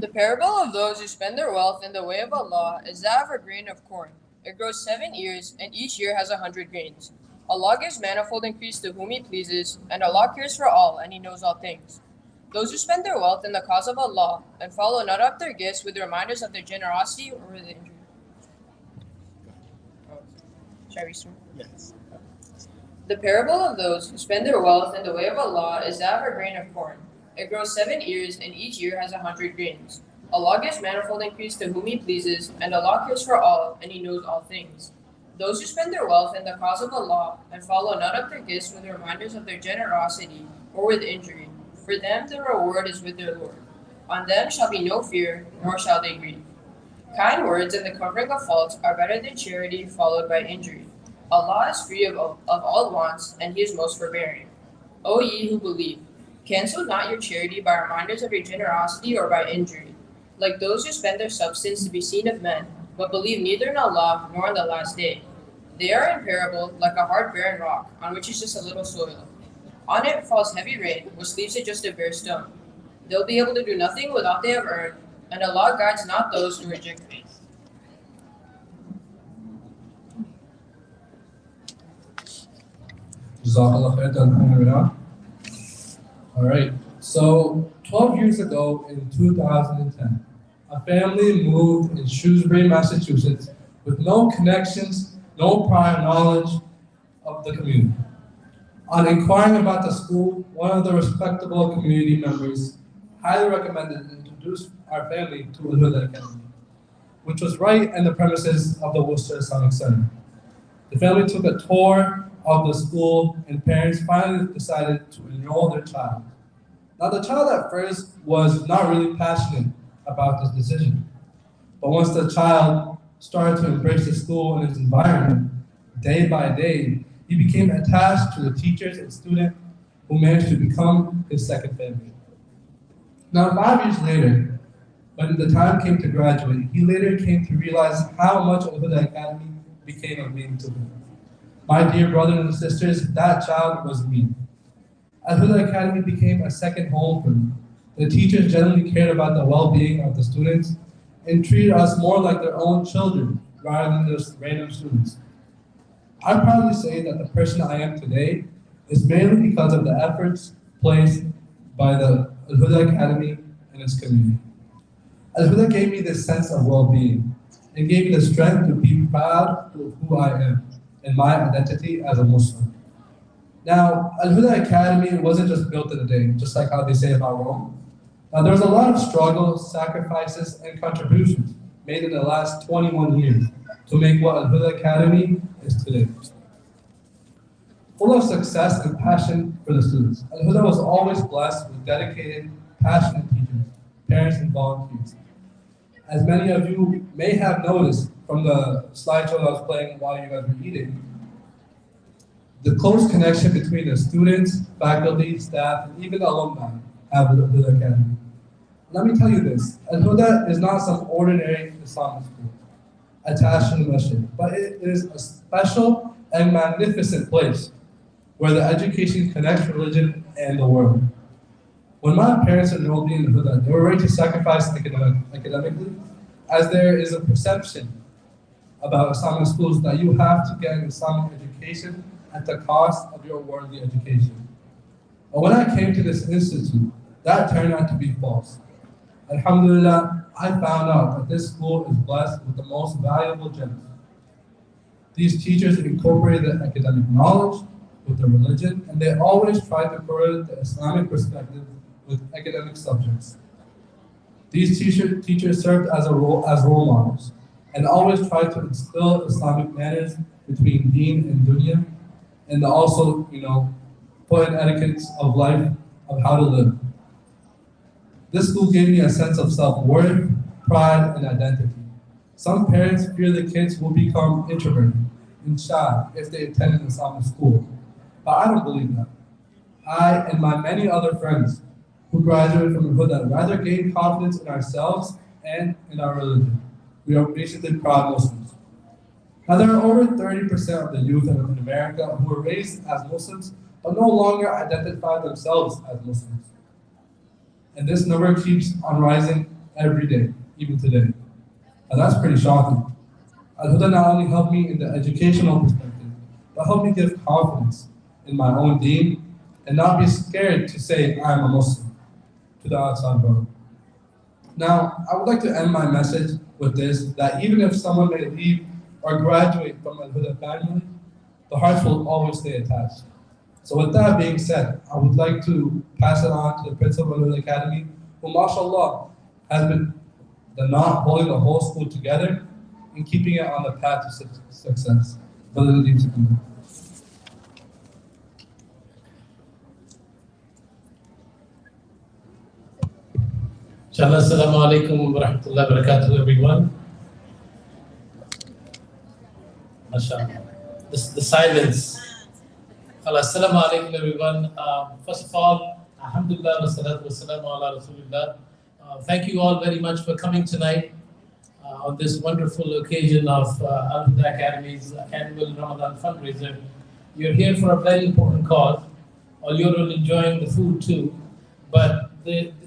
The parable of those who spend their wealth in the way of Allah is that of a grain of corn. It grows 7 years, and each year has 100 grains. Allah gives manifold increase to whom He pleases, and Allah cares for all, and He knows all things. Those who spend their wealth in the cause of Allah and follow not up their gifts with reminders of their generosity or with injury. Shall I restart? Yes. The parable of those who spend their wealth in the way of Allah is that of a grain of corn. It grows 7 years, and each year has 100 grains. Allah gives manifold increase to whom He pleases, and Allah cares for all, and He knows all things. Those who spend their wealth in the cause of Allah and follow not up their gifts with reminders of their generosity or with injury, for them the reward is with their Lord. On them shall be no fear, nor shall they grieve. Kind words and the covering of faults are better than charity followed by injury. Allah is free of all wants, and He is most forbearing. O ye who believe, cancel not your charity by reminders of your generosity or by injury, like those who spend their substance to be seen of men, but believe neither in Allah nor in the last day. They are in parable like a hard barren rock, on which is just a little soil. On it falls heavy rain, which leaves it just a bare stone. They'll be able to do nothing without they have earned, and Allah guides not those who reject faith. Jazakallah khair. All right, so 12 years ago in 2010, a family moved in Shrewsbury, Massachusetts with no connections, no prior knowledge of the community. On inquiring about the school, one of the respectable community members highly recommended and introduced our family to Alhuda Academy, which was right in the premises of the Worcester Islamic Center. The family took a tour of the school, and parents finally decided to enroll their child. Now, the child at first was not really passionate about this decision, but once the child started to embrace the school and its environment, day by day, he became attached to the teachers and students who managed to become his second family. Now, 5 years later, when the time came to graduate, he later came to realize how much Alhuda Academy became a meaning to him. My dear brothers and sisters, that child was me. Alhuda Academy became a second home for me. The teachers generally cared about the well-being of the students and treated us more like their own children rather than just random students. I proudly say that the person I am today is mainly because of the efforts placed by the Alhuda Academy and its community. Alhuda gave me this sense of well-being and gave me the strength to be proud of who I am and my identity as a Muslim. Now, Alhuda Academy wasn't just built in a day, just like how they say about Rome. Now, there's a lot of struggle, sacrifices, and contributions made in the last 21 years to make what Alhuda Academy is today. Full of success and passion for the students, Alhuda was always blessed with dedicated, passionate teachers, parents, and volunteers. As many of you may have noticed from the slideshow that I was playing while you guys were eating, the close connection between the students, faculty, staff, and even the alumni have with Alhuda Academy. Let me tell you this, Alhuda is not some ordinary Islamic school attached to the masjid, but it is a special and magnificent place where the education connects religion and the world. When my parents enrolled me in Alhuda, they were ready to sacrifice academically, as there is a perception about Islamic schools that you have to get an Islamic education at the cost of your worldly education. But when I came to this institute, that turned out to be false. Alhamdulillah, I found out that this school is blessed with the most valuable gems. These teachers incorporate the academic knowledge with the religion, and they always try to correlate the Islamic perspective with academic subjects. These teachers served as role models, and always tried to instill Islamic manners between deen and dunya, and also, put in etiquettes of life, of how to live. This school gave me a sense of self-worth, pride, and identity. Some parents fear the kids will become introverted and shy if they attend an Islamic school, but I don't believe that. I and my many other friends who graduated from Alhuda rather gain confidence in ourselves and in our religion. We are basically proud Muslims. Now, there are over 30% of the youth in America who were raised as Muslims but no longer identify themselves as Muslims. And this number keeps on rising every day, even today. And that's pretty shocking. Alhuda not only helped me in the educational perspective, but helped me give confidence in my own deen and not be scared to say I'm a Muslim to the outside world. Now, I would like to end my message with this, that even if someone may leave or graduate from Alhuda family, the hearts will always stay attached. So with that being said, I would like to pass it on to the principal of Alhuda Academy, who mashallah has been the knot holding the whole school together and keeping it on the path to success. Brother Nadeem Sakuna. Inshallah, assalamu alaikum wa rahmatullahi wa barakatuh, everyone. MashaAllah. The silence. Assalamu alaikum, everyone. First of all, alhamdulillah wa salatu wa salamu ala rasulillah. Thank you all very much for coming tonight on this wonderful occasion of Alhuda Academy's annual Ramadan fundraiser. You're here for a very important cause, or you're enjoying the food too, but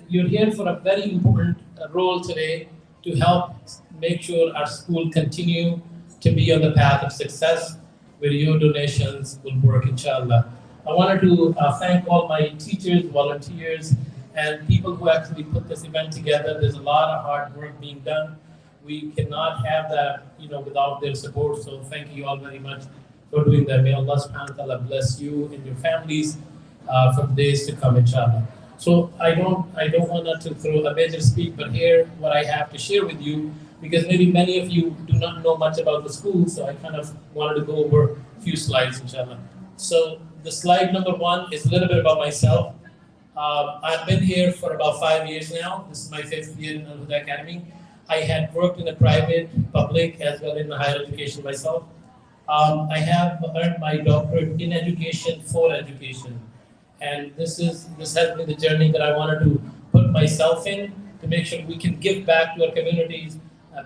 you're here for a very important role today to help make sure our school continue to be on the path of success, where your donations will work, inshallah. I wanted to thank all my teachers, volunteers, and people who actually put this event together. There's a lot of hard work being done. We cannot have that, without their support. So thank you all very much for doing that. May Allah subhanahu wa ta'ala bless you and your families for the days to come, inshallah. So I don't want to throw a major speak, but here what I have to share with you, because maybe many of you do not know much about the school, so I kind of wanted to go over a few slides, inshallah. So the slide number 1 is a little bit about myself. I've been here for about 5 years now. This is my 5th year in Alhuda Academy. I had worked in the private, public, as well in the higher education myself. I have earned my doctorate in education for education. And this has been the journey that I wanted to put myself in to make sure we can give back to our communities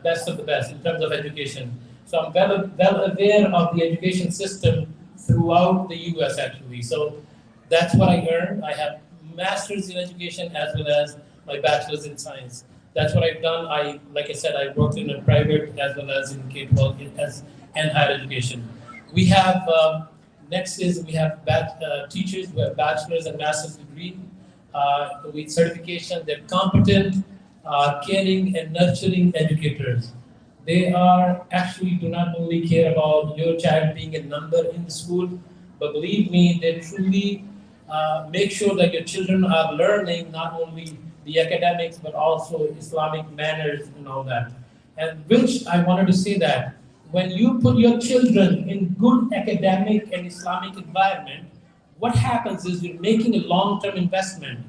best of the best in terms of education. So I'm well aware of the education system throughout the US actually. So that's what I earned. I have master's in education as well as my bachelor's in science. That's what I've done. Like I said, I worked in a private as well as in K-12 and higher education. We have next is we have teachers who have bachelor's and master's degree with certification. They're competent, caring, and nurturing educators. They are actually do not only care about your child being a number in the school, but believe me, they truly make sure that your children are learning not only the academics, but also Islamic manners and all that. And which I wanted to say that when you put your children in good academic and Islamic environment, what happens is you're making a long-term investment.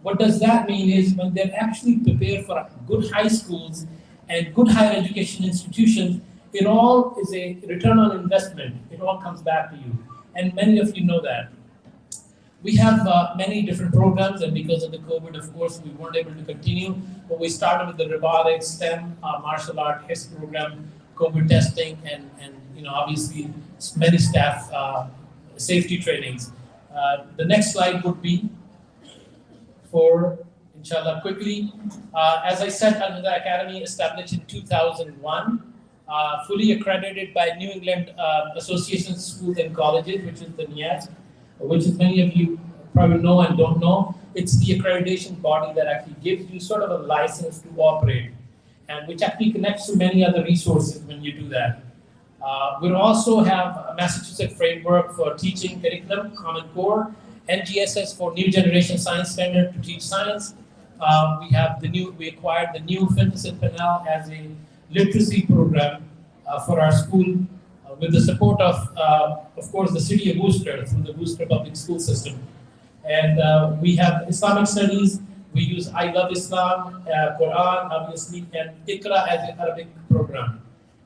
What does that mean is when they're actually prepared for good high schools and good higher education institutions, it all is a return on investment. It all comes back to you. And many of you know that. We have many different programs, and because of the COVID, of course, we weren't able to continue. But we started with the robotics, STEM, martial art, HIS program, COVID testing, and obviously many staff safety trainings. The next slide would be for, inshallah, quickly. As I said, Alhuda Academy established in 2001, fully accredited by New England Association of Schools and Colleges, which is the NIASC, which is many of you probably know and don't know. It's the accreditation body that actually gives you sort of a license to operate, and which actually connects to many other resources when you do that. We also have a Massachusetts framework for teaching curriculum, Common Core, NGSS for New Generation Science Standard to teach science. We acquired the new Fitness and Penal as a literacy program for our school with the support of course, the city of Worcester through the Worcester Public School System. And we have Islamic studies. We use I Love Islam, Quran, obviously, and Iqra as an Arabic program.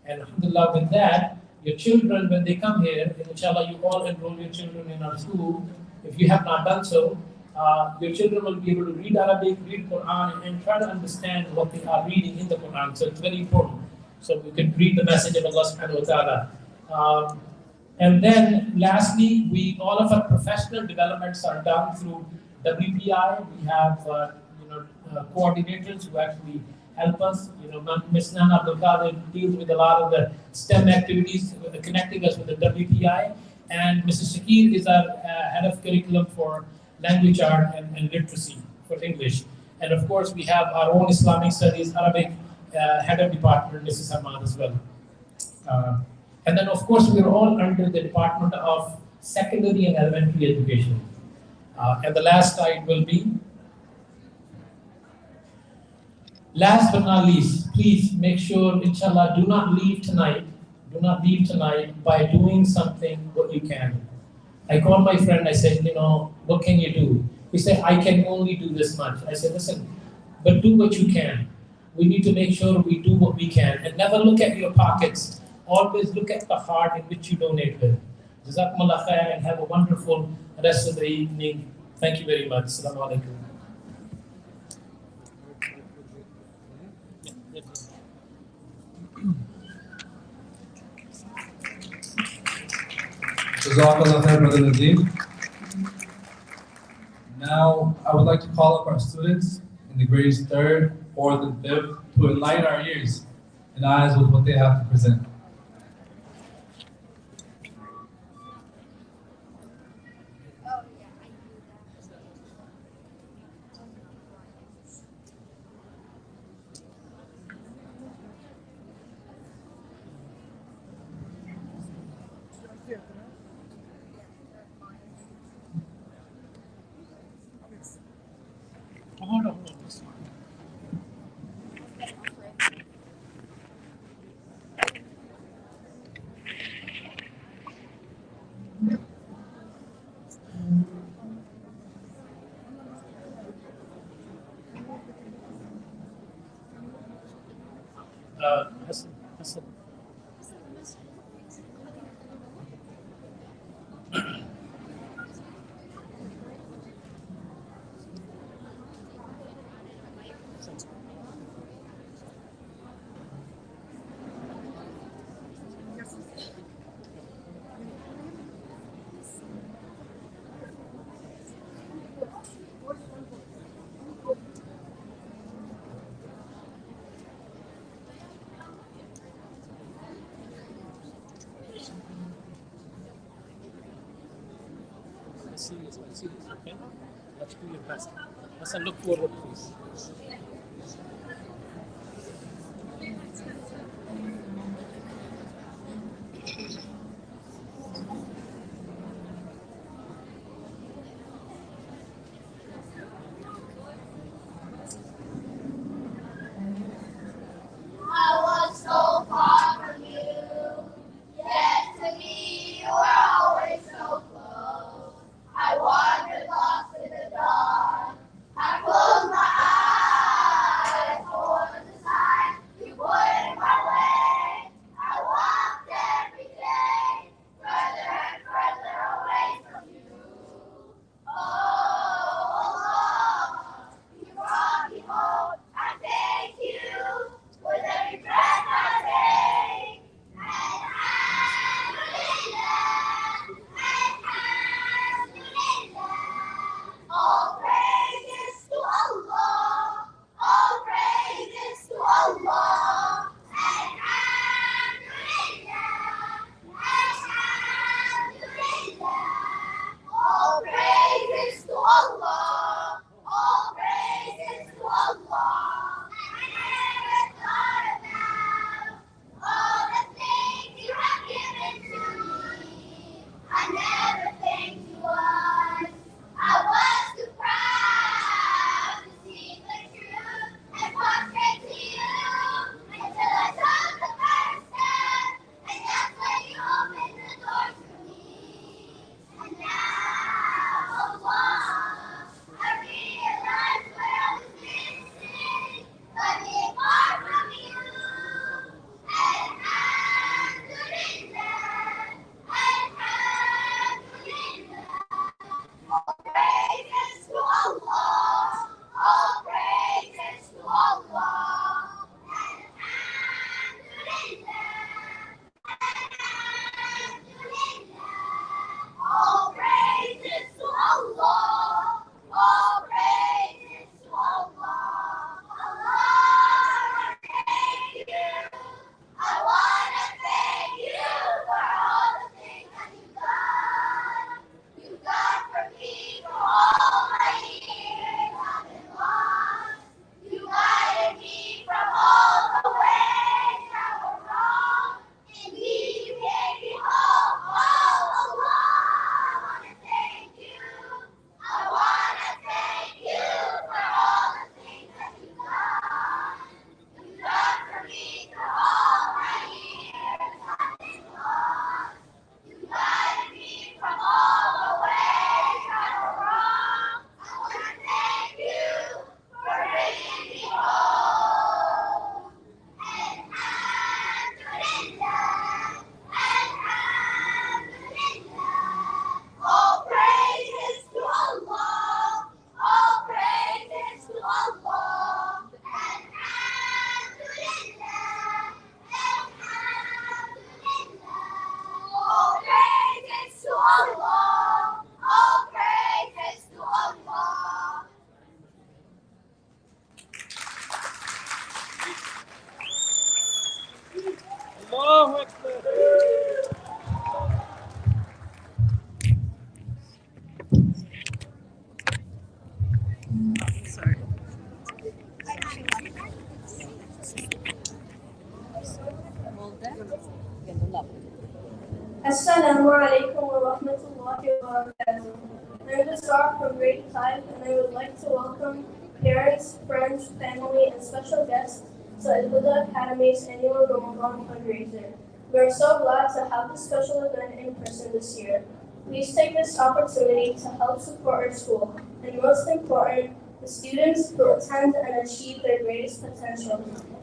And alhamdulillah, with that, your children, when they come here, and inshallah, you all enroll your children in our school. If you have not done so, your children will be able to read Arabic, read Quran, and try to understand what they are reading in the Quran. So it's very important. So we can read the message of Allah subhanahu wa ta'ala. And then lastly, all of our professional developments are done through WPI. We have coordinators who actually help us. Ms. Nana Abdul Qadir deals with a lot of the STEM activities, connecting us with the WTI. And Mrs. Shakir is our head of curriculum for language art and literacy for English. And of course, we have our own Islamic studies, Arabic head of department, Mrs. Ahmad as well. And then, of course, we're all under the Department of Secondary and Elementary Education. And the last slide will be, last but not least, please make sure, inshallah, do not leave tonight by doing something what you can. I called my friend, I said, what can you do? He said, I can only do this much. I said, listen, but do what you can. We need to make sure we do what we can and never look at your pockets. Always look at the heart in which you donate with. Jazakumullah khair and have a wonderful rest of the evening. Thank you very much. Assalamu alaikum. Jazakallah khair, Brother Nadeem. Now, I would like to call up our students in the grades 3rd, 4th, and 5th to enlighten our ears and eyes with what they have to present. Hold on. Hassan. Let's see this, okay? Let's do your best. Hassan, look forward, please. I was so far from you, yet to me you were always so close. I wandered lost in the dark. I closed my eyes. Assalamu alaikum wa rahmatullahi wa barakatuh. I'm the star from grade 5 and I would like to welcome parents, friends, family, and special guests to Alhuda Academy's annual Ramadan fundraiser. We are so glad to have this special event in person this year. Please take this opportunity to help support our school and most important, the students who attend and achieve their greatest potential.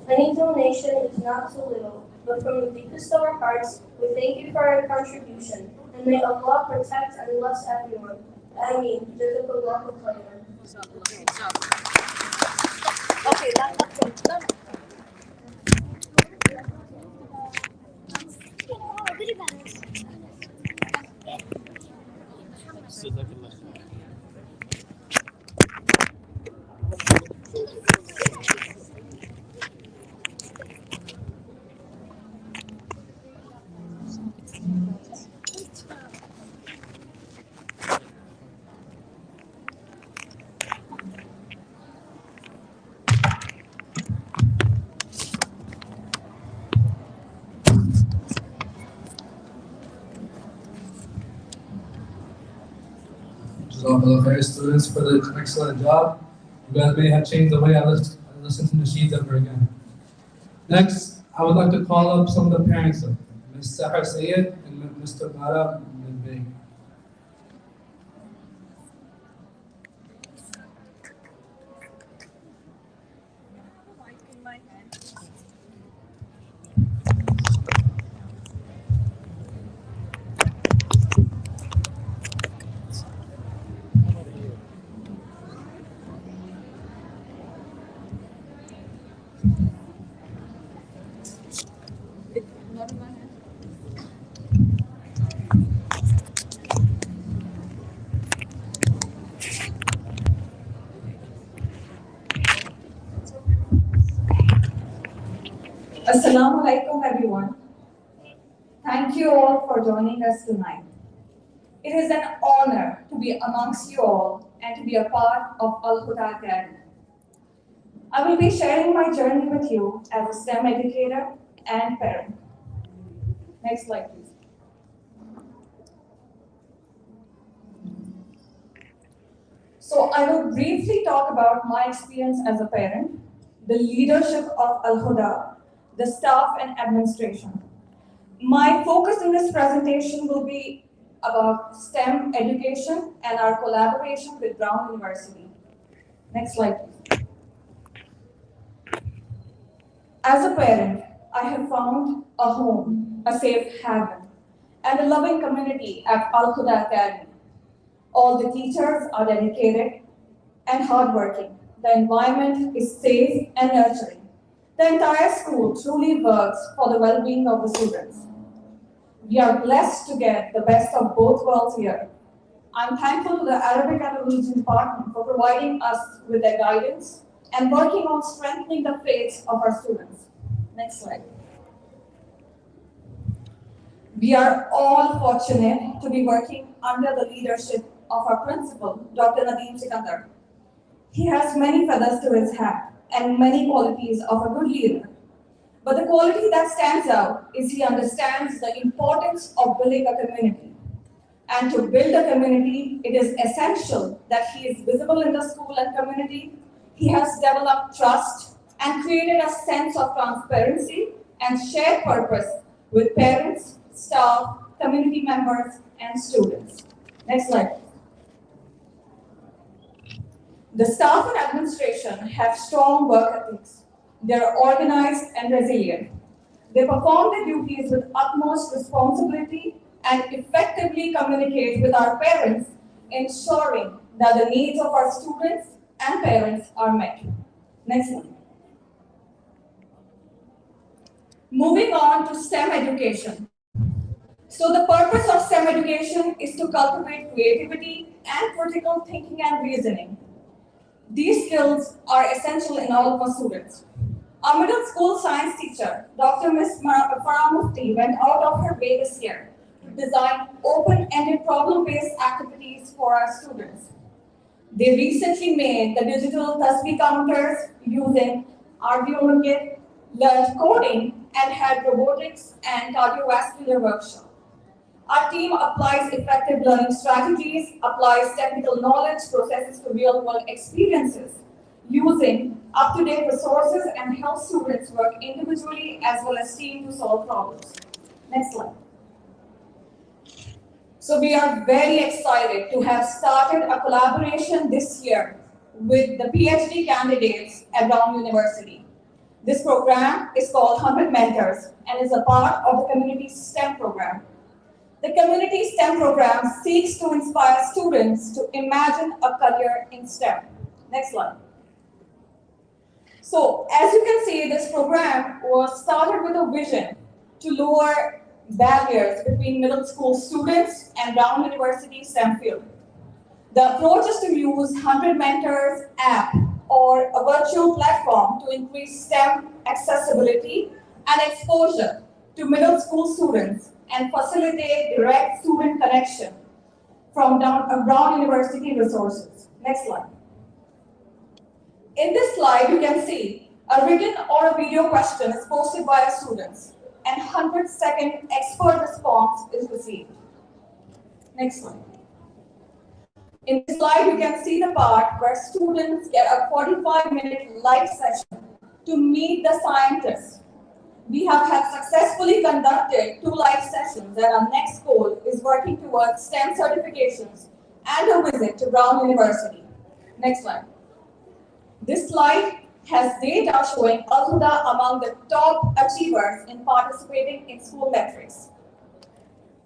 Any donation is not too little, but from the deepest of our hearts, we thank you for your contribution, and may Allah protect and bless everyone. Ameen. Jazakallahu khairan. Okay, done. Jazakallah khair, students, for the excellent job. You guys may have changed the way I listen to the sheets ever again. Next, I would like to call up some of the parents of Ms. Sahar Sayed and Mr. Mara Beg. Assalamu alaikum, everyone. Thank you all for joining us tonight. It is an honor to be amongst you all and to be a part of Alhuda Academy. I will be sharing my journey with you as a STEM educator and parent. Next slide, please. So I will briefly talk about my experience as a parent, the leadership of Alhuda, the staff and administration. My focus in this presentation will be about STEM education and our collaboration with Brown University. Next slide, please. As a parent, I have found a home, a safe haven, and a loving community at Alhuda Academy. All the teachers are dedicated and hardworking. The environment is safe and nurturing. The entire school truly works for the well-being of the students. We are blessed to get the best of both worlds here. I'm thankful to the Arabic and Religion Department for providing us with their guidance and working on strengthening the faith of our students. Next slide. We are all fortunate to be working under the leadership of our principal, Dr. Nadeem Sikandar. He has many feathers to his hat and many qualities of a good leader. But the quality that stands out is he understands the importance of building a community. And to build a community, it is essential that he is visible in the school and community. He has developed trust and created a sense of transparency and shared purpose with parents, staff, community members, and students. Next slide. The staff and administration have strong work ethics. They are organized and resilient. They perform their duties with utmost responsibility and effectively communicate with our parents, ensuring that the needs of our students and parents are met. Next one. Moving on to STEM education. So the purpose of STEM education is to cultivate creativity and critical thinking and reasoning. These skills are essential in all of our students. Our middle school science teacher, Dr. Ms. Farah Mufti, went out of her way this year to design open-ended problem-based activities for our students. They recently made the digital tasbih counters using Arduino kit, learned coding, and had robotics and cardiovascular workshop. Our team applies effective learning strategies, applies technical knowledge, processes to real-world experiences, using up-to-date resources and helps students work individually as well as team to solve problems. Next slide. So we are very excited to have started a collaboration this year with the PhD candidates at Brown University. This program is called 100 Mentors and is a part of the Community STEM program. The Community STEM program seeks to inspire students to imagine a career in STEM. Next slide. So, as you can see, this program was started with a vision to lower barriers between middle school students and Brown University STEM field. The approach is to use 100 Mentors app or a virtual platform to increase STEM accessibility and exposure to middle school students and facilitate direct student connection from Brown University resources. Next slide. In this slide, you can see a written or a video question is posted by our students and 100-second expert response is received. Next slide. In this slide, you can see the part where students get a 45-minute live session to meet the scientists. We have successfully conducted 2 live sessions, and our next goal is working towards STEM certifications and a visit to Brown University. Next slide. This slide has data showing Alhuda among the top achievers in participating in school metrics.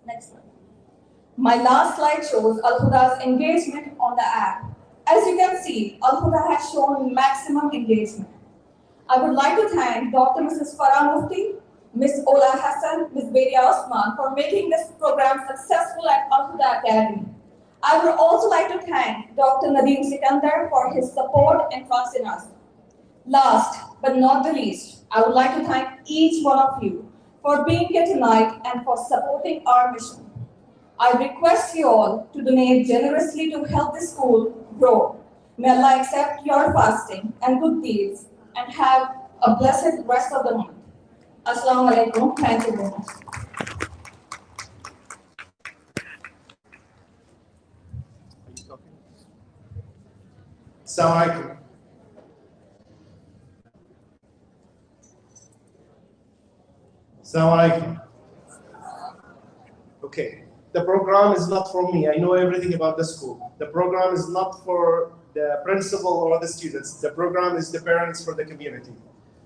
Next slide. My last slide shows Alhuda's engagement on the app. As you can see, Alhuda has shown maximum engagement. I would like to thank Dr. Mrs. Farah Mufti, Ms. Ola Hassan, Ms. Beria Osman for making this program successful at Alhuda Academy. I would also like to thank Dr. Nadeem Sikandar for his support and trust in us. Last but not the least, I would like to thank each one of you for being here tonight and for supporting our mission. I request you all to donate generously to help this school grow. May Allah accept your fasting and good deeds and have a blessed rest of the month. Assalamu alaikum. Thank you very much. Assalamu alaikum. Assalamu alaikum. Okay, the program is not for me. I know everything about the school. The program is not for the principal or the students. The program is the parents for the community.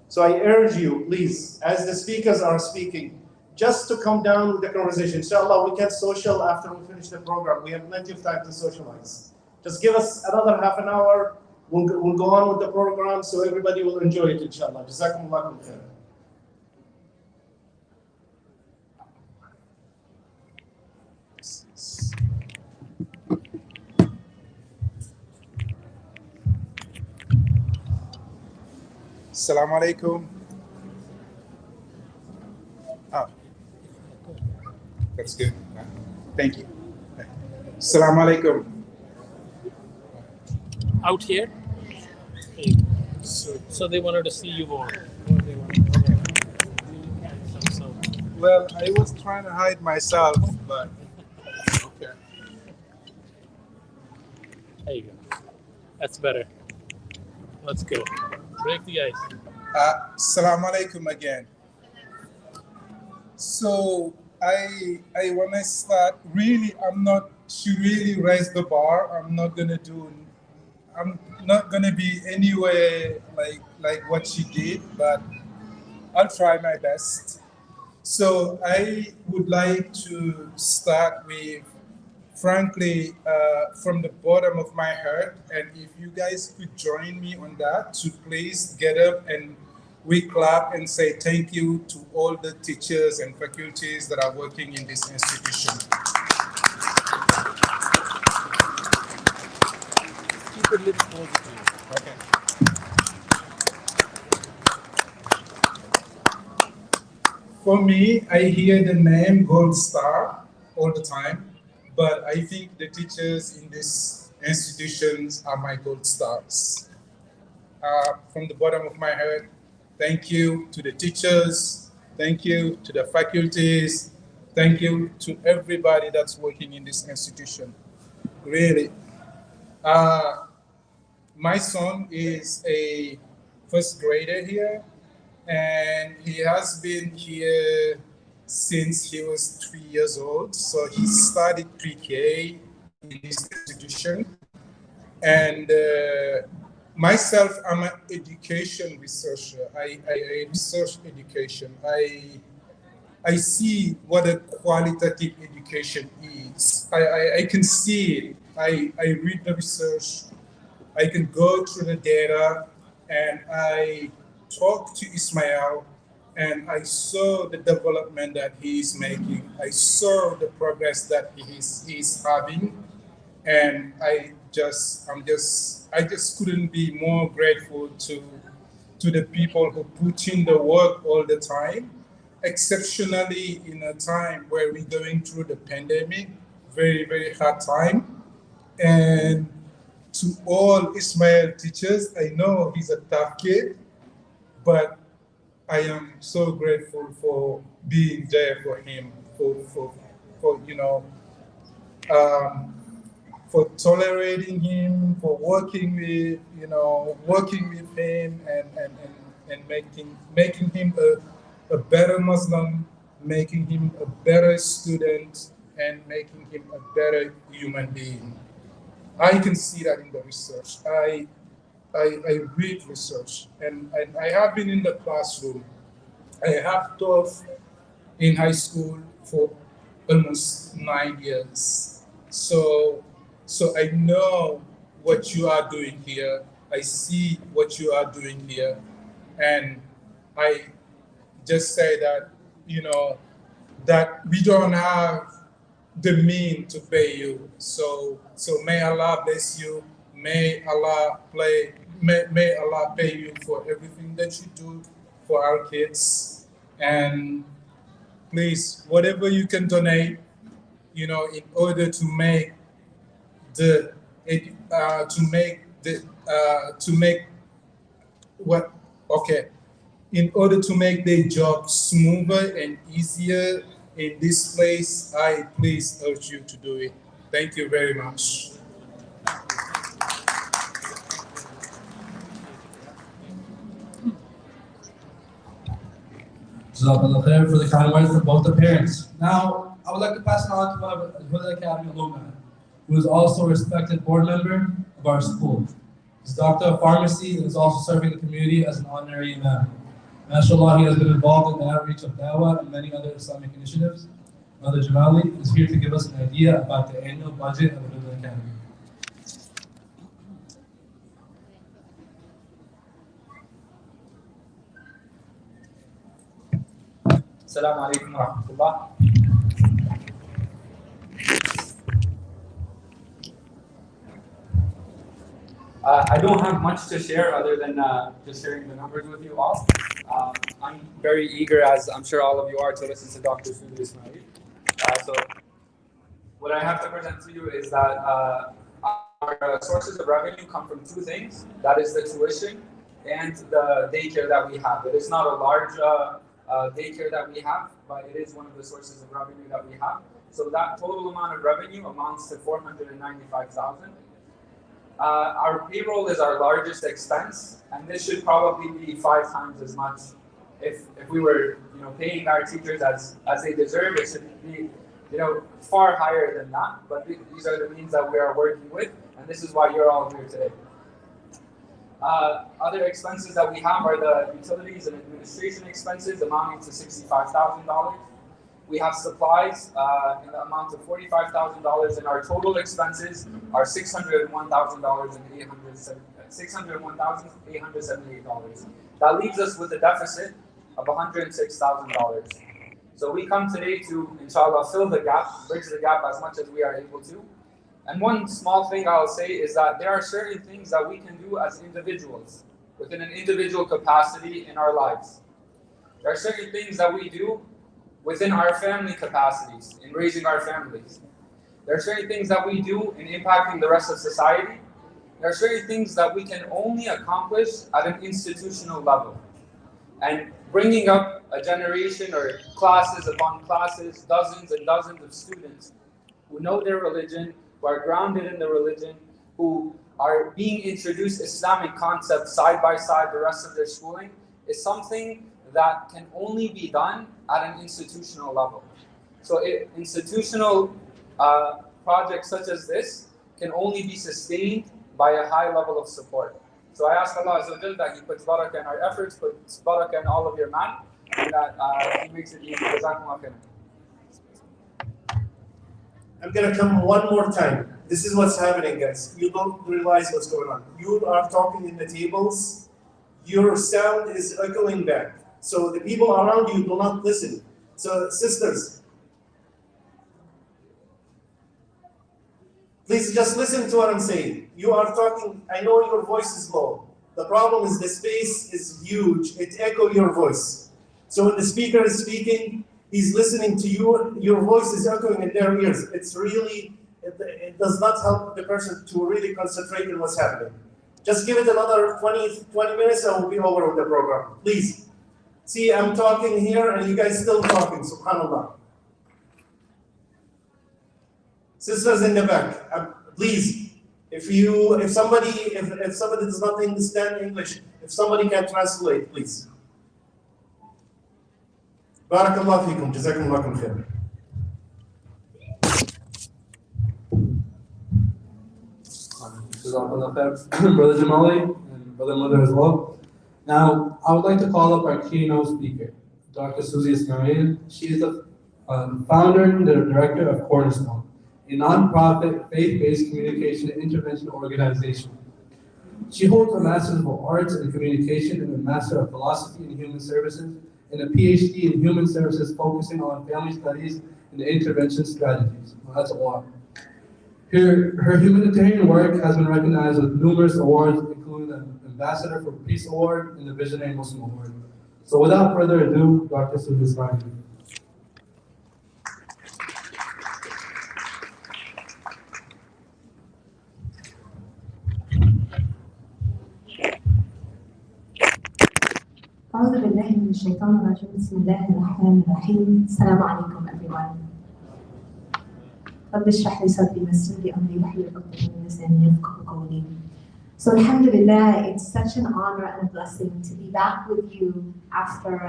So I urge you, please, as the speakers are speaking, just to come down with the conversation. Inshallah, we can social after we finish the program. We have plenty of time to socialize. Just give us another half an hour. We'll go on with the program so everybody will enjoy it, inshallah. Jazakumullah khair. Assalamu alaikum. That's good. Thank you. Assalamu alaikum. Out here? So they wanted to see you more. Well, I was trying to hide myself, but okay. There you go. That's better. Let's go. Break the ice. Assalamu alaikum again. So I want to start. Really, she really raised the bar. I'm not gonna be anywhere like what she did, but I'll try my best. So I would like to start with, frankly, from the bottom of my heart, and if you guys could join me on that, to please get up and we clap and say thank you to all the teachers and faculties that are working in this institution. Keep it a little closer to you. Okay. For me, I hear the name Gold Star all the time, but I think the teachers in these institutions are my gold stars. From the bottom of my heart, thank you to the teachers, thank you to the faculties, thank you to everybody that's working in this institution. Really. Uh, my son is a first grader here, and he has been here since he was 3 years old. So he started pre-K in this institution. And myself, I'm an education researcher. I research education. I see what a qualitative education is. I can see it. I read the research. I can go through the data, and I talked to Ismail, and I saw the development that he is making. I saw the progress that he's having, and I just couldn't be more grateful to the people who put in the work all the time, exceptionally in a time where we're going through the pandemic, very, very hard time. And to all Ismail teachers, I know he's a tough kid, but I am so grateful for being there for him, for um, for tolerating him, for working with him, and making him a better Muslim, making him a better student, and making him a better human being. I can see that in the research. I read research, and I have been in the classroom. I have taught in high school for almost 9 years. So I know what you are doing here. I see what you are doing here. And I just say that, that we don't have the mean to pay you. So may Allah bless you. May Allah pay you for everything that you do for our kids. And please, whatever you can donate, in order to make the to make what okay, in order to make their job smoother and easier in this place, I please urge you to do it. Thank you very much. Jazakallah khair for the kind words from both the parents. Now, I would like to pass it on to one of Alhuda Academy alumni, who is also a respected board member of our school. He's a doctor of pharmacy and is also serving the community as an honorary imam. MashaAllah, he has been involved in the outreach of Dawah and many other Islamic initiatives. Mother Jamali is here to give us an idea about the annual budget of Alhuda Academy. Assalamu alaikum wa rahmatullah. I don't have much to share other than just sharing the numbers with you all. I'm very eager, as I'm sure all of you are, to listen to Dr. Sudi Ismail. So what I have to present to you is that our sources of revenue come from two things. That is the tuition and the daycare that we have. It is not a large daycare that we have, but it is one of the sources of revenue that we have. So that total amount of revenue amounts to $495,000. Our payroll is our largest expense, and this should probably be 5 times as much. If we were, paying our teachers as they deserve, it should be, far higher than that. But these are the means that we are working with, and this is why you're all here today. Other expenses that we have are the utilities and administration expenses amounting to $65,000. We have supplies in the amount of $45,000, and our total expenses are $601,878. That leaves us with a deficit of $106,000. So we come today to, inshallah, fill the gap, bridge the gap as much as we are able to. And one small thing I'll say is that there are certain things that we can do as individuals, within an individual capacity in our lives. There are certain things that we do within our family capacities, in raising our families. There are certain things that we do in impacting the rest of society. There are certain things that we can only accomplish at an institutional level. And bringing up a generation or classes upon classes, dozens and dozens of students who know their religion, who are grounded in the religion, who are being introduced Islamic concepts side by side the rest of their schooling, is something that can only be done at an institutional level. So institutional projects such as this can only be sustained by a high level of support. So I ask Allah Azza wa Jal that He puts barakah in our efforts, puts barakah in all of your man, and that He makes it easy. Jazakumullah khairan. I'm gonna come one more time. This is what's happening, guys. You don't realize what's going on. You are talking in the tables. Your sound is echoing back. So the people around you do not listen. So sisters, please just listen to what I'm saying. You are talking, I know your voice is low. The problem is the space is huge. It echoes your voice. So when the speaker is speaking, he's listening to you, your voice is echoing in their ears. It's really, it does not help the person to really concentrate on what's happening. Just give it another 20 minutes and we'll be over with the program. Please. See, I'm talking here and you guys still talking, subhanAllah. Sisters in the back, please, if somebody does not understand English, if somebody can translate, please. Barakallah feekum, jazakumullah khair. Brother Jamali and Brother Mother as well. Now, I would like to call up our keynote speaker, Dr. Suzy Ismail. She is the founder and the director of Cornerstone, a nonprofit, faith-based communication and intervention organization. She holds a Master's of Arts in Communication and a Master of Philosophy in Human Services and a PhD in Human Services focusing on family studies and intervention strategies. Well, that's a lot. Her humanitarian work has been recognized with numerous awards, including the Ambassador for Peace Award and the Visionary Muslim Award. So without further ado, Dr. Suzy Ismail. أعوذ بالله من الشيطان الرجيم بسم الله الرحمن الرحيم السلام عليكم everyone. رب اشرح لي صدري ويسر لي أمري واحلل عقدة من لساني يفقهوا قولي. So alhamdulillah, it's such an honor and a blessing to be back with you after,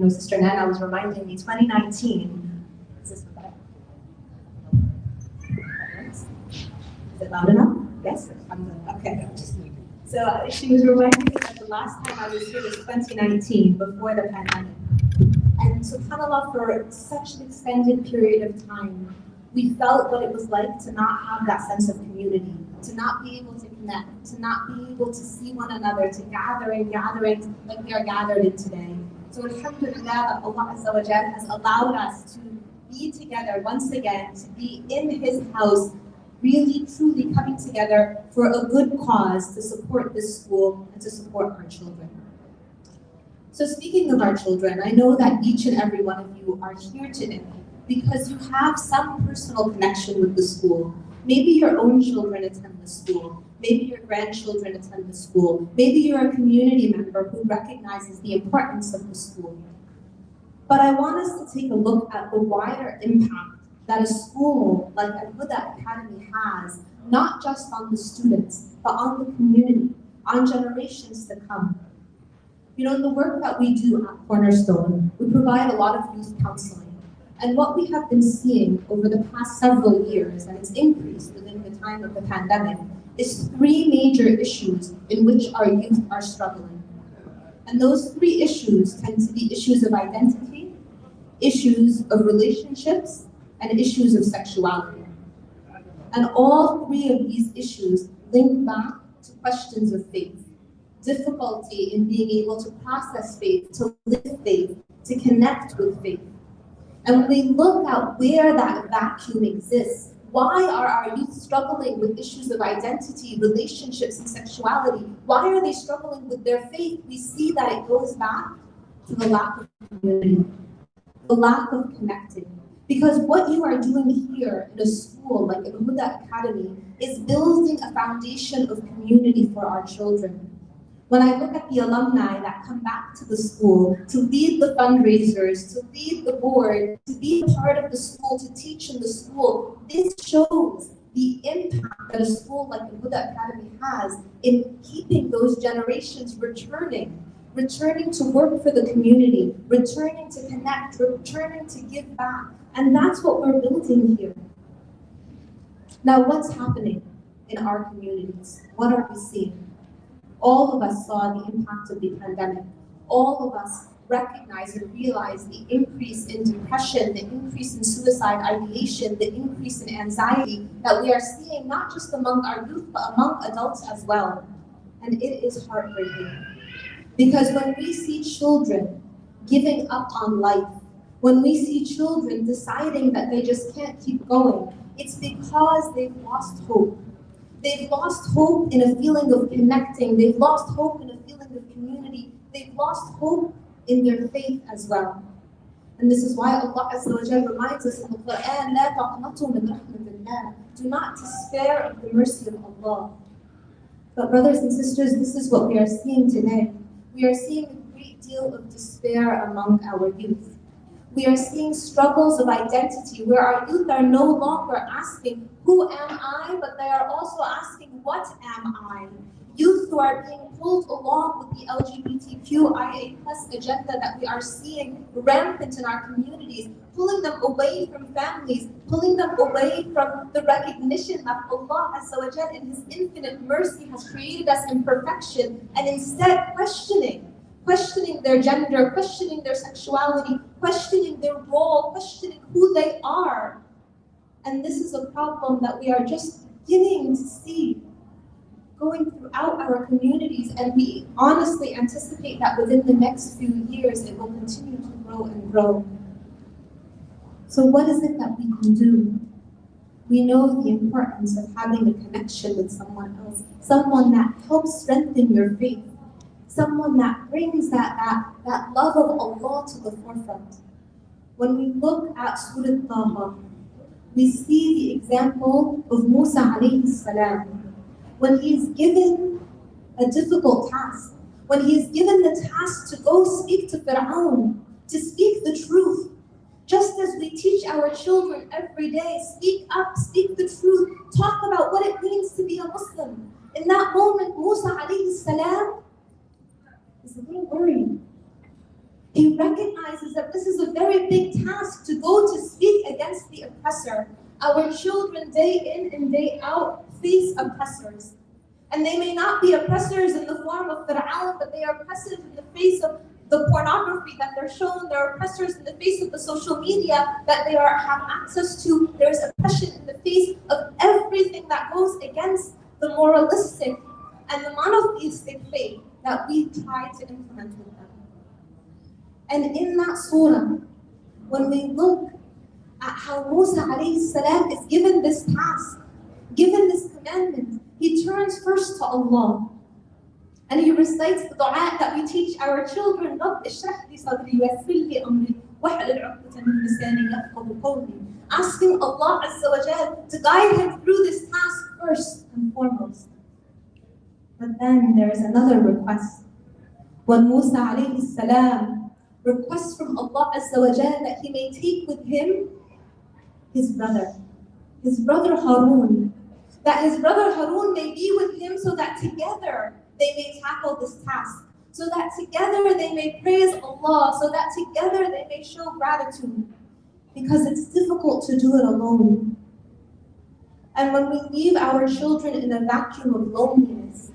Sister Nana was reminding me, 2019. Is this better? Is it loud enough? Yes? Okay. So she was reminding me that the last time I was here was 2019, before the pandemic. And subhanAllah, for such an extended period of time, we felt what it was like to not have that sense of community, to not be able to connect, to not be able to see one another, to gather in gatherings like we are gathered in today. So alhamdulillah that Allah Azza wa Jal has allowed us to be together once again, to be in His house, really truly coming together for a good cause to support this school and to support our children. So speaking of our children, I know that each and every one of you are here today because you have some personal connection with the school. Maybe your own children attend the school. Maybe your grandchildren attend the school. Maybe you're a community member who recognizes the importance of the school. But I want us to take a look at the wider impact that a school like Alhuda Academy has, not just on the students, but on the community, on generations to come. In the work that we do at Cornerstone, we provide a lot of youth counseling. And what we have been seeing over the past several years, and it's increased within the time of the pandemic, is three major issues in which our youth are struggling. And those three issues tend to be issues of identity, issues of relationships, and issues of sexuality. And all three of these issues link back to questions of faith, difficulty in being able to process faith, to live faith, to connect with faith. And when we look at where that vacuum exists, why are our youth struggling with issues of identity, relationships, and sexuality? Why are they struggling with their faith? We see that it goes back to the lack of community, the lack of connecting. Because what you are doing here in a school like Alhuda Academy is building a foundation of community for our children. When I look at the alumni that come back to the school to lead the fundraisers, to lead the board, to be a part of the school, to teach in the school, this shows the impact that a school like the Alhuda Academy has in keeping those generations returning to work for the community, returning to connect, returning to give back. And that's what we're building here. Now, what's happening in our communities? What are we seeing? All of us saw the impact of the pandemic. All of us recognize and realize the increase in depression, the increase in suicide ideation, the increase in anxiety that we are seeing not just among our youth, but among adults as well. And it is heartbreaking. Because when we see children giving up on life, when we see children deciding that they just can't keep going, it's because they've lost hope. They've lost hope in a feeling of connecting. They've lost hope in a feeling of community. They've lost hope in their faith as well. And this is why Allah Azza wa Jalla reminds us in the Quran, لا تقنطوا من رحمة الله. Do not despair of the mercy of Allah. But brothers and sisters, this is what we are seeing today. We are seeing a great deal of despair among our youth. We are seeing struggles of identity where our youth are no longer asking, who am I? But they are also asking, what am I? Youth who are being pulled along with the LGBTQIA+ agenda that we are seeing rampant in our communities, pulling them away from families, pulling them away from the recognition that Allah Azza wa Jalla in His infinite mercy has created us in perfection, and instead questioning their gender, questioning their sexuality, questioning their role, questioning who they are. And this is a problem that we are just beginning to see going throughout our communities, and we honestly anticipate that within the next few years it will continue to grow and grow. So what is it that we can do? We know the importance of having a connection with someone else, someone that helps strengthen your faith, someone that brings that love of Allah to the forefront. When we look at Surah Taha, we see the example of Musa alayhi salam. When he is given a difficult task, when he is given the task to go speak to Fir'aun, to speak the truth, just as we teach our children every day, speak up, speak the truth, talk about what it means to be a Muslim. In that moment, Musa alayhi salam is a little worried. He recognizes that this is a very big task to go to speak against the oppressor. Our children, day in and day out, face oppressors. And they may not be oppressors in the form of Fir'aun, but they are oppressors in the face of the pornography that they're shown. They're oppressors in the face of the social media that they have access to. There's oppression in the face of everything that goes against the moralistic and the monotheistic faith that we try to implement with them. And in that surah, when we look at how Musa alayhi salam is given this task, given this commandment, he turns first to Allah. And he recites the dua that we teach our children, رَبِّ اشْرَحْ لِي صَدْرِي وَيَسِّرْ لِي أَمْرِي وَاحْلُلْ عُقْدَةً مِنْ لِسَانِي يَفْقَهُوا قَوْلِي. Asking Allah Azza wa Jalla to guide him through this task first and foremost. But then there is another request. When Musa alayhi salam requests from Allah Azza wa Jalla that he may take with him his brother Harun, that his brother Harun may be with him so that together they may tackle this task, so that together they may praise Allah, so that together they may show gratitude, because it's difficult to do it alone. And when we leave our children in a vacuum of loneliness,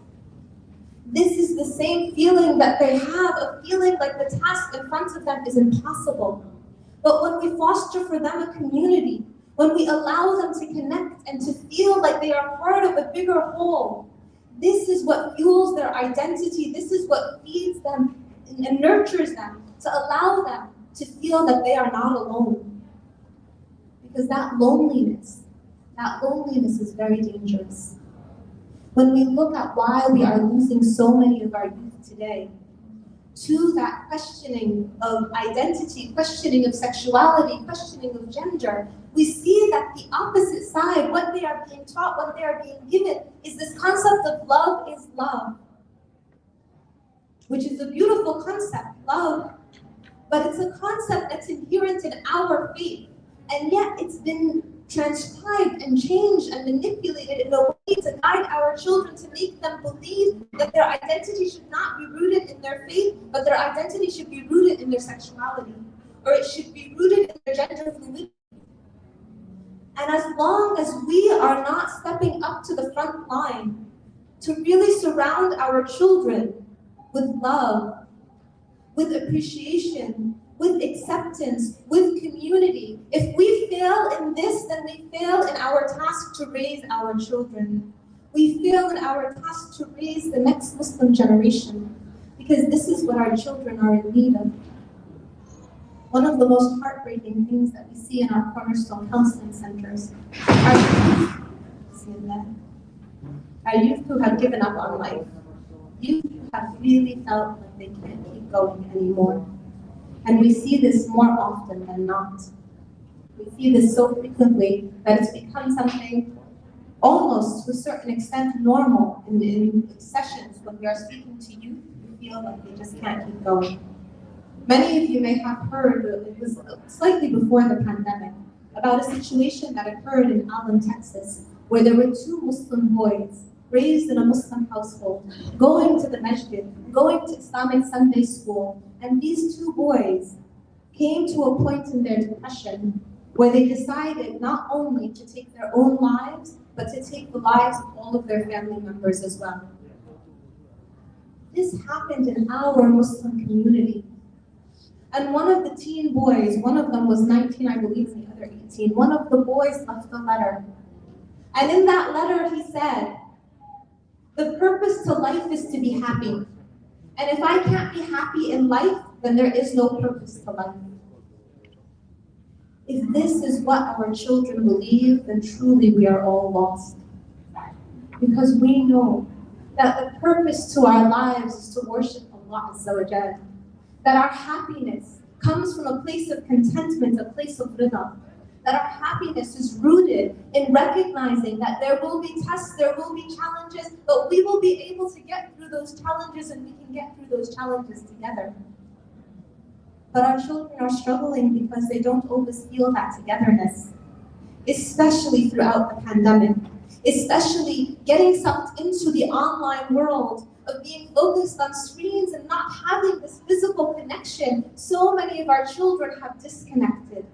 this is the same feeling that they have, of feeling like the task in front of them is impossible. But when we foster for them a community, when we allow them to connect and to feel like they are part of a bigger whole, this is what fuels their identity. This is what feeds them and nurtures them, to allow them to feel that they are not alone. Because that loneliness is very dangerous. When we look at why we are losing so many of our youth today, to that questioning of identity, questioning of sexuality, questioning of gender, we see that the opposite side, what they are being taught, what they are being given, is this concept of love is love, which is a beautiful concept, love, but it's a concept that's inherent in our faith, and yet it's been transcribed and changed and manipulated in a way to guide our children, to make them believe that their identity should not be rooted in their faith, but their identity should be rooted in their sexuality, or it should be rooted in their gender fluidity. And as long as we are not stepping up to the front line to really surround our children with love, with appreciation, with acceptance, with community. If we fail in this, then we fail in our task to raise our children. We fail in our task to raise the next Muslim generation, because this is what our children are in need of. One of the most heartbreaking things that we see in our cornerstone counseling centers are youth who have given up on life. Youth who have really felt like they can't keep going anymore. And we see this more often than not. We see this so frequently that it's become something almost to a certain extent normal in sessions when we are speaking to youth who feel like they just can't keep going. Many of you may have heard, it was slightly before the pandemic, about a situation that occurred in Allen, Texas, where there were two Muslim boys raised in a Muslim household, going to the masjid, going to Islamic Sunday school, and these two boys came to a point in their depression where they decided not only to take their own lives, but to take the lives of all of their family members as well. This happened in our Muslim community. And one of the teen boys, one of them was 19, I believe, and the other 18, one of the boys left a letter. And in that letter, he said, the purpose to life is to be happy. And if I can't be happy in life, then there is no purpose to life. If this is what our children believe, then truly we are all lost. Because we know that the purpose to our lives is to worship Allah Azza wa Jal. That our happiness comes from a place of contentment, a place of rida. That our happiness is rooted in recognizing that there will be tests, there will be challenges, but we will be able to get through those challenges, and we can get through those challenges together. But our children are struggling because they don't always feel that togetherness, especially throughout the pandemic, especially getting sucked into the online world of being focused on screens and not having this physical connection. So many of our children have disconnected.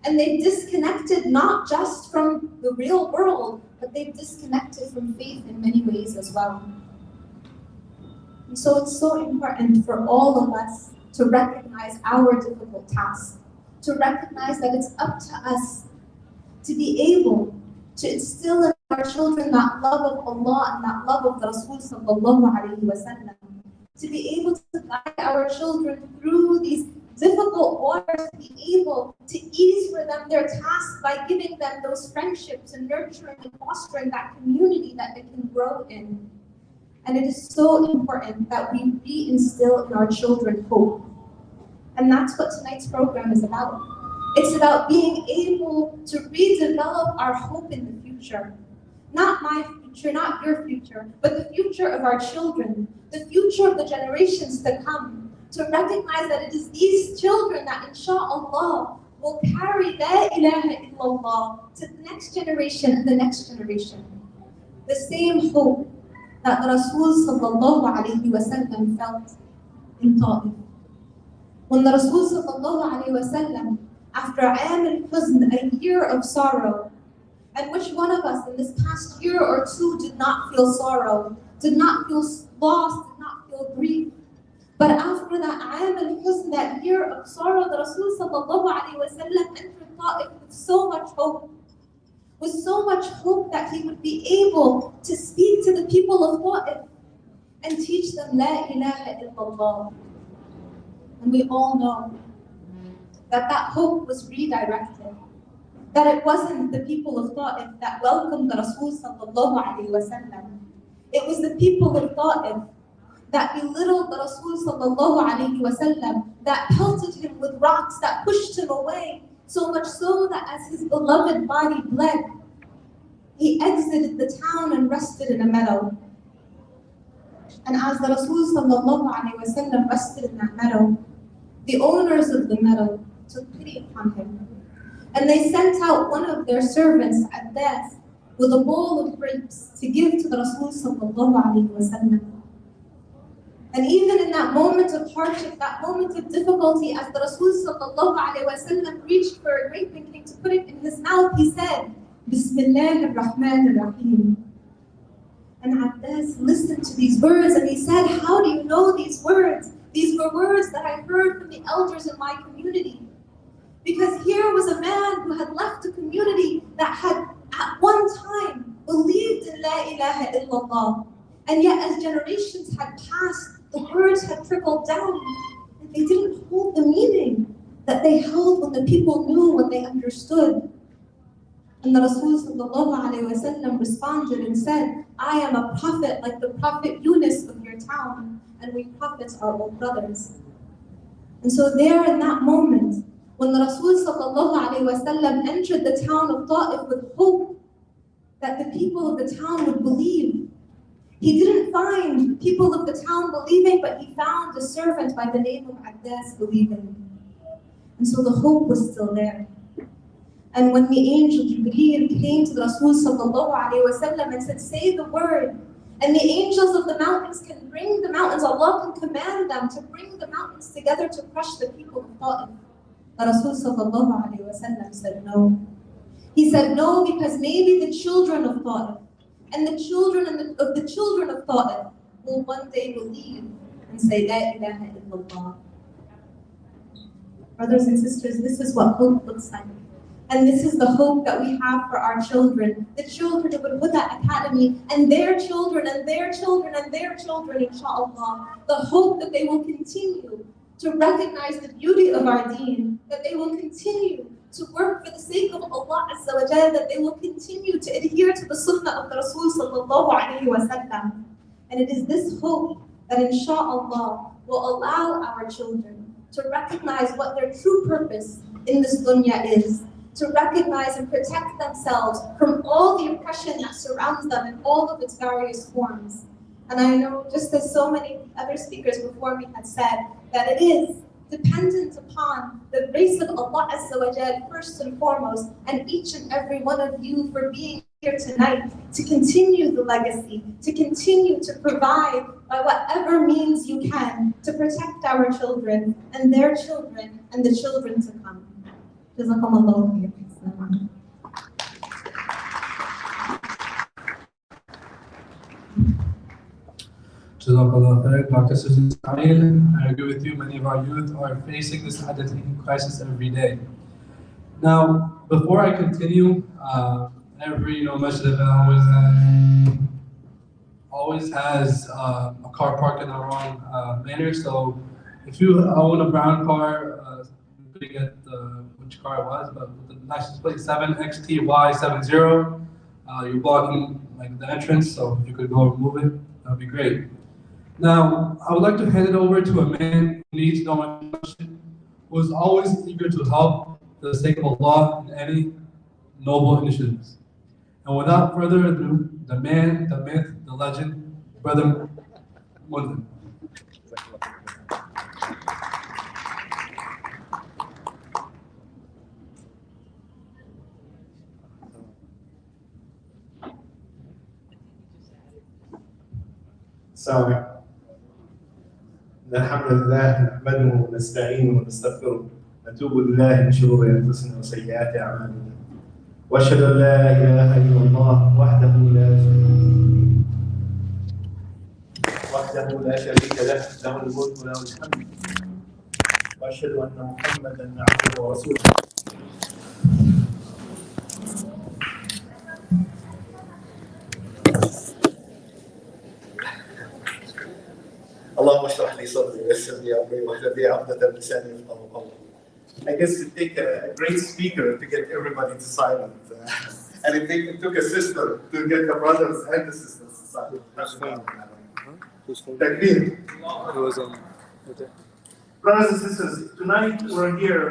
And they've disconnected not just from the real world, but they've disconnected from faith in many ways as well. And so it's so important for all of us to recognize our difficult task, to recognize that it's up to us to be able to instill in our children that love of Allah and that love of the Rasul sallallahu alayhi wa sallam, to be able to guide our children through these difficult waters, to be able to ease for them their task by giving them those friendships and nurturing and fostering that community that they can grow in. And it is so important that we re-instill in our children hope. And that's what tonight's program is about. It's about being able to redevelop our hope in the future. Not my future, not your future, but the future of our children, the future of the generations to come. To recognize that it is these children that, insha'Allah, will carry La ilaha illallah to the next generation and the next generation. The same hope that the Rasul sallallahu alayhi wa sallam felt in Ta'if. When the Rasul sallallahu alayhi wa sallam, after Aam al-Huzn, a year of sorrow, and which one of us in this past year or two did not feel sorrow, did not feel lost, did not feel grief? But after that Aam al-Huzn, that year of sorrow, the Rasul sallallahu alayhi wa sallam entered Ta'if with so much hope. With so much hope that he would be able to speak to the people of Ta'if and teach them La ilaha illallah. And we all know that that hope was redirected. That it wasn't the people of Ta'if that welcomed the Rasul sallallahu alayhi wa sallam. It was the people of Ta'if that belittled the Rasul sallallahu alayhi wasallam, that pelted him with rocks, that pushed him away, so much so that as his beloved body bled, he exited the town and rested in a meadow. And as the Rasul sallallahu alayhi wasallam rested in that meadow, the owners of the meadow took pity upon him. And they sent out one of their servants at death with a bowl of grapes to give to the Rasul sallallahu alayhi wasallam. And even in that moment of hardship, that moment of difficulty, as the Rasul sallallahu alayhi wasallam reached for a grape and came to put it in his mouth, he said, Bismillah ar-Rahman ar-Rahim. And Abbas listened to these words and he said, how do you know these words? These were words that I heard from the elders in my community. Because here was a man who had left a community that had at one time believed in La ilaha illallah. And yet as generations had passed, the words had trickled down and they didn't hold the meaning that they held when the people knew, when they understood. And the Rasul sallallahu alayhi wasallam responded and said, I am a prophet like the prophet Yunus of your town, and we prophets are all brothers. And so there in that moment, when the Rasul sallallahu alayhi wasallam entered the town of Ta'if with hope that the people of the town would believe, he didn't find people of the town believing, but he found a servant by the name of Abbas believing. And so the hope was still there. And when the angel Jibreel came to the Rasul sallallahu alayhi wasallam and said, say the word, and the angels of the mountains can bring the mountains, Allah can command them to bring the mountains together to crush the people of Ta'if. The Rasul sallallahu alayhi wasallam said no. He said no because maybe the children of Ta'if and the children of the children of Ta'if will one day believe and say La ilaha illallah. Brothers and sisters, this is what hope looks like. And this is the hope that we have for our children, the children of Alhuda Academy, and their children, and their children, and their children, inshallah. The hope that they will continue to recognize the beauty of our deen, that they will continue to work for the sake of Allah Azza wa Jalla, that they will continue to adhere to the sunnah of the Rasul sallallahu alayhi wa sallam. And it is this hope that inshallah will allow our children to recognize what their true purpose in this dunya is, to recognize and protect themselves from all the oppression that surrounds them in all of its various forms. And I know, just as so many other speakers before me had said, that it is dependent upon the grace of Allah Azza wa Jal first and foremost, and each and every one of you for being here tonight to continue the legacy, to continue to provide by whatever means you can to protect our children and their children and the children to come. Jazakumullahu khairan. Dr. Susan Ismail, I agree with you, many of our youth are facing this identity crisis every day. Now, before I continue, every masjid always has a car parked in the wrong manner. So if you own a brown car, you could get which car it was, but with the license plate 7XTY70, you're blocking the entrance. So if you could go remove it, that would be great. Now, I would like to hand it over to a man who needs no introduction, who is always eager to help for the sake of Allah in any noble initiatives. And without further ado, the man, the myth, the legend, Brother Munzir. Assalamu إن الحمد لله نحمده ونستعينه ونستغفره نتوب لله من شرور أنفسنا وسيئات أعمالنا وأشهد أن لا إله إلا الله وحده لا شريك له له الملك وله الحمد وأشهد أن محمدا عبده ورسوله اللهم اشرح لي صدري ويسر لي امري واحلل لي عقدة من لساني يفقهوا قولي. I guess it takes a great speaker to get everybody to silent, and it took a sister to get the brothers and the sisters to silent. Takbir. It was Brothers and sisters, tonight we're here